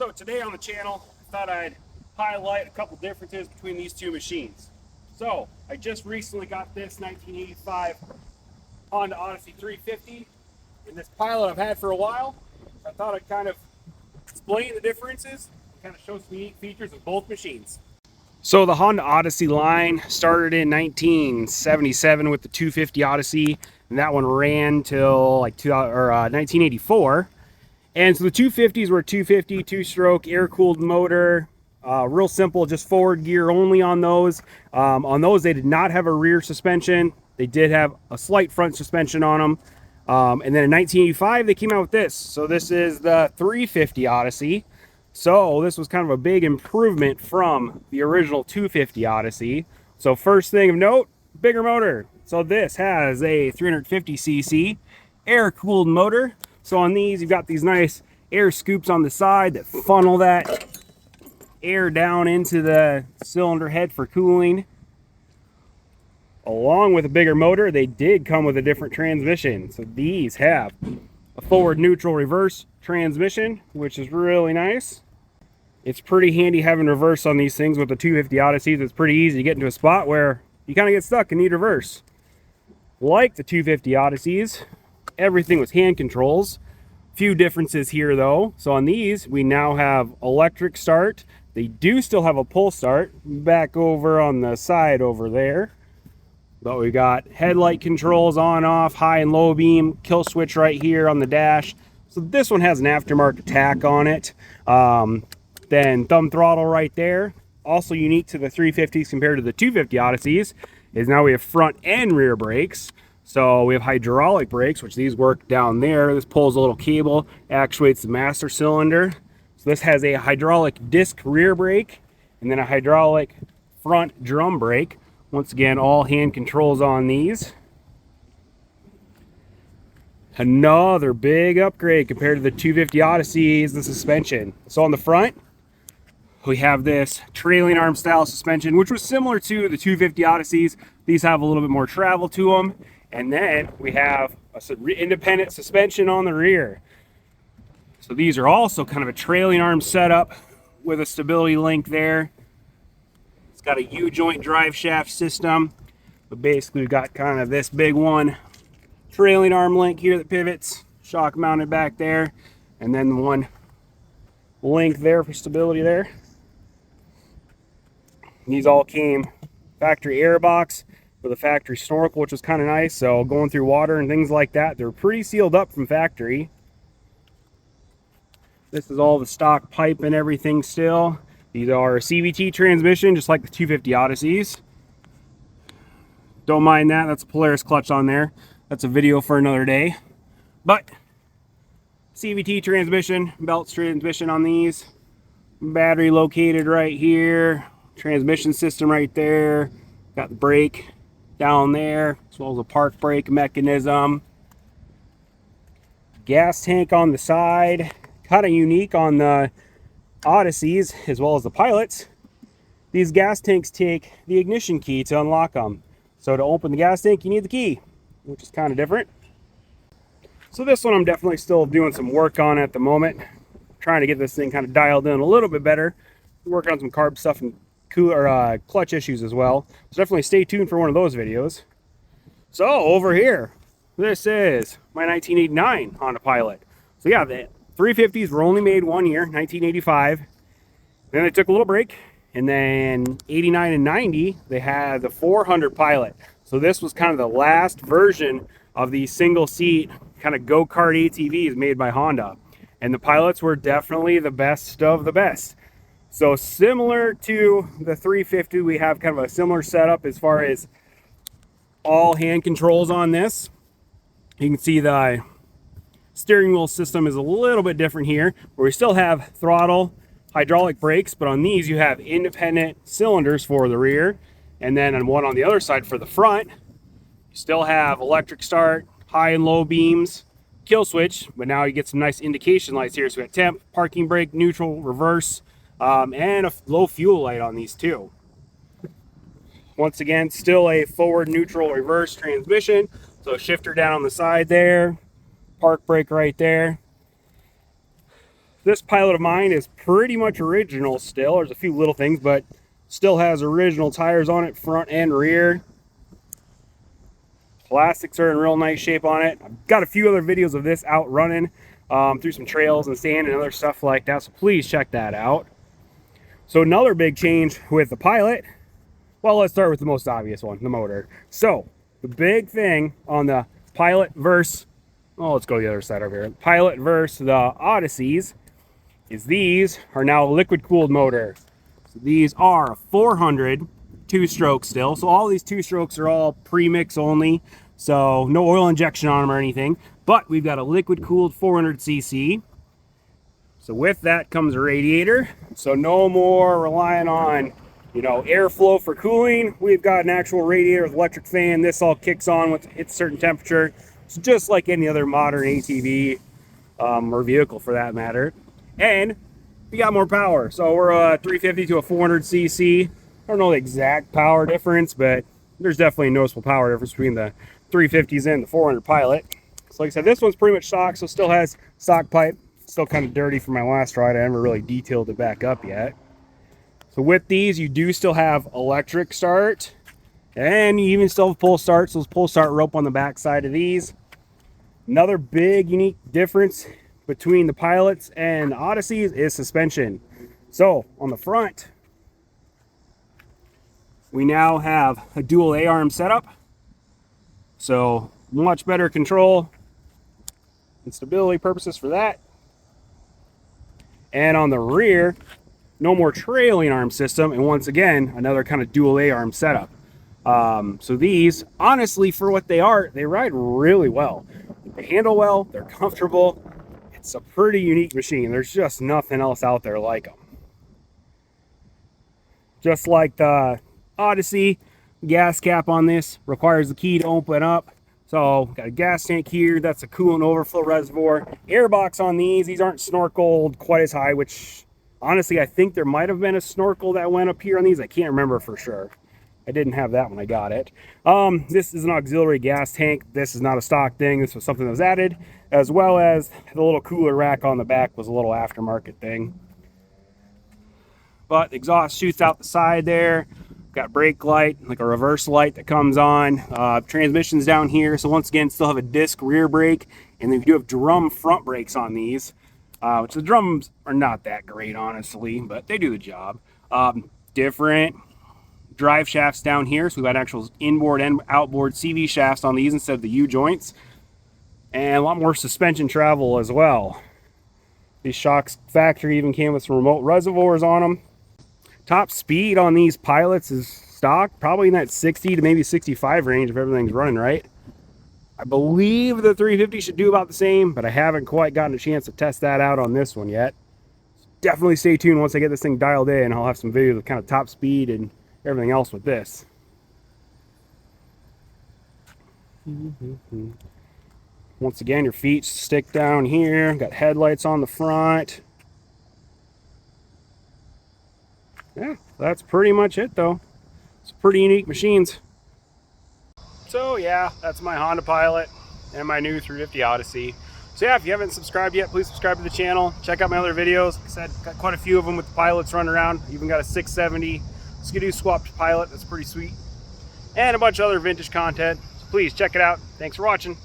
So today on the channel, I thought I'd highlight a couple differences between these two machines. So I just recently got this 1985 Honda Odyssey 350, and this Pilot I've had for a while. I thought I'd kind of explain the differences, and kind of show some unique features of both machines. So the Honda Odyssey line started in 1977 with the 250 Odyssey, and that one ran till like 1984. And so the 250s were 250, two-stroke, air-cooled motor, real simple, just forward gear only on those. On those, they did not have a rear suspension. They did have a slight front suspension on them. And then in 1985, they came out with this. So this is the 350 Odyssey. So this was kind of a big improvement from the original 250 Odyssey. So first thing of note, bigger motor. So this has a 350cc air-cooled motor. So on these, you've got these nice air scoops on the side that funnel that air down into the cylinder head for cooling. Along with a bigger motor, they did come with a different transmission. So these have a forward neutral reverse transmission, which is really nice. It's pretty handy having reverse on these things with the 250 Odysseys. It's pretty easy to get into a spot where you kind of get stuck and need reverse. Like the 250 Odysseys, everything was hand controls. Few differences here though. So on these, we now have electric start. They do still have a pull start back over on the side over there. But we got headlight controls on, off, high and low beam, kill switch right here on the dash. So this one has an aftermarket tack on it. Then thumb throttle right there. Also unique to the 350s compared to the 250 Odysseys is now we have front and rear brakes. So we have hydraulic brakes, which these work down there. This pulls a little cable, actuates the master cylinder. So this has a hydraulic disc rear brake and then a hydraulic front drum brake. Once again, all hand controls on these. Another big upgrade compared to the 250 Odyssey is the suspension. So on the front, we have this trailing arm style suspension, which was similar to the 250 Odysseys. These have a little bit more travel to them. And then we have an independent suspension on the rear. So these are also kind of a trailing arm setup with a stability link there. It's got a U-joint drive shaft system. But basically we've got kind of this big one trailing arm link here that pivots, shock mounted back there. And then one link there for stability there. These all came factory air box with a factory snorkel, which was kind of nice. So going through water and things like that, they're pretty sealed up from factory. This is all the stock pipe and everything still. These are a CVT transmission, just like the 250 Odysseys. Don't mind that, that's a Polaris clutch on there. That's a video for another day. But CVT transmission, Belts transmission on these. Battery located right here. Transmission system right there. Got the brake down there, as well as a park brake mechanism. Gas tank on the side. Kind of unique on the Odysseys as well as the Pilots. These gas tanks take the ignition key to unlock them. So to open the gas tank, you need the key, which is kind of different. So this one I'm definitely still doing some work on at the moment. Trying to get this thing kind of dialed in a little bit better. Work on some carb stuff and clutch issues as well. So definitely stay tuned for one of those videos. So over here, this is my 1989 Honda Pilot. So yeah, the 350s were only made 1 year, 1985. Then they took a little break, and then 89 and 90 they had the 400 Pilot. So this was kind of the last version of the single seat kind of go-kart ATVs made by Honda. And the Pilots were definitely the best of the best. So similar to the 350, we have kind of a similar setup as far as all hand controls on this. You can see the steering wheel system is a little bit different here, where we still have throttle, hydraulic brakes, but on these you have independent cylinders for the rear. And then on one on the other side for the front, you still have electric start, high and low beams, kill switch, but now you get some nice indication lights here. So we got temp, parking brake, neutral, reverse, and a low fuel light on these too. Once again, still a forward neutral reverse transmission. So shifter down on the side there, park brake right there. This Pilot of mine is pretty much original still. There's a few little things, but still has original tires on it, front and rear. Plastics are in real nice shape on it. I've got a few other videos of this out running through some trails and sand and other stuff like that, so please check that out. So another big change with the Pilot, well, let's start with the most obvious one, the motor. So the big thing on the Pilot versus, oh, let's go the other side over here. Pilot versus the Odysseys is these are now a liquid cooled motor. So these are a 400 two-stroke still. So all these two-strokes are all pre-mix only. So no oil injection on them or anything. But we've got a liquid cooled 400cc. So with that comes a radiator. So no more relying on, you know, airflow for cooling. We've got an actual radiator with electric fan. This all kicks on once it hits a certain temperature. It's just like any other modern ATV or vehicle for that matter. And we got more power. So we're a 350 to a 400cc. I don't know the exact power difference, but there's definitely a noticeable power difference between the 350s and the 400 Pilot. So like I said, this one's pretty much stock, so still has stock pipe. Still kind of dirty from my last ride. I haven't really detailed it back up yet. So with these, you do still have electric start, and you even still have pull start. So there's pull start rope on the back side of these. Another big unique difference between the Pilots and Odysseys is suspension. So on the front, we now have a dual A-arm setup. So much better control and stability purposes for that. And on the rear, no more trailing arm system. And once again, another kind of dual A-arm setup. So these, honestly, for what they are, they ride really well. They handle well, they're comfortable. It's a pretty unique machine. There's just nothing else out there like them. Just like the Odyssey, gas cap on this requires the key to open up. So got a gas tank here, that's a coolant overflow reservoir. Airbox on these aren't snorkeled quite as high, which honestly I think there might have been a snorkel that went up here on these. I can't remember for sure. I didn't have that when I got it. This is an auxiliary gas tank. This is not a stock thing. This was something that was added, as well as the little cooler rack on the back was a little aftermarket thing. But the exhaust shoots out the side there. Got brake light, like a reverse light that comes on. Transmission's down here. So once again, still have a disc rear brake. And then we do have drum front brakes on these, which the drums are not that great, honestly, but they do the job. Different drive shafts down here. So we've got actual inboard and outboard CV shafts on these instead of the U joints. And a lot more suspension travel as well. These shocks factory even came with some remote reservoirs on them. Top speed on these Pilots is stock, probably in that 60 to maybe 65 range if everything's running right. I believe the 350 should do about the same, but I haven't quite gotten a chance to test that out on this one yet. So definitely stay tuned once I get this thing dialed in. I'll have some videos of kind of top speed and everything else with this. Once again, your feet stick down here. Got headlights on the front. Yeah, that's pretty much it though. It's pretty unique machines. So yeah, that's my Honda Pilot and my new 350 Odyssey. So yeah, if you haven't subscribed yet, please subscribe to the channel. Check out my other videos. Like I said, got quite a few of them with the Pilots running around. Even got a 670 Skidoo swapped Pilot. That's pretty sweet. And a bunch of other vintage content. So please check it out. Thanks for watching.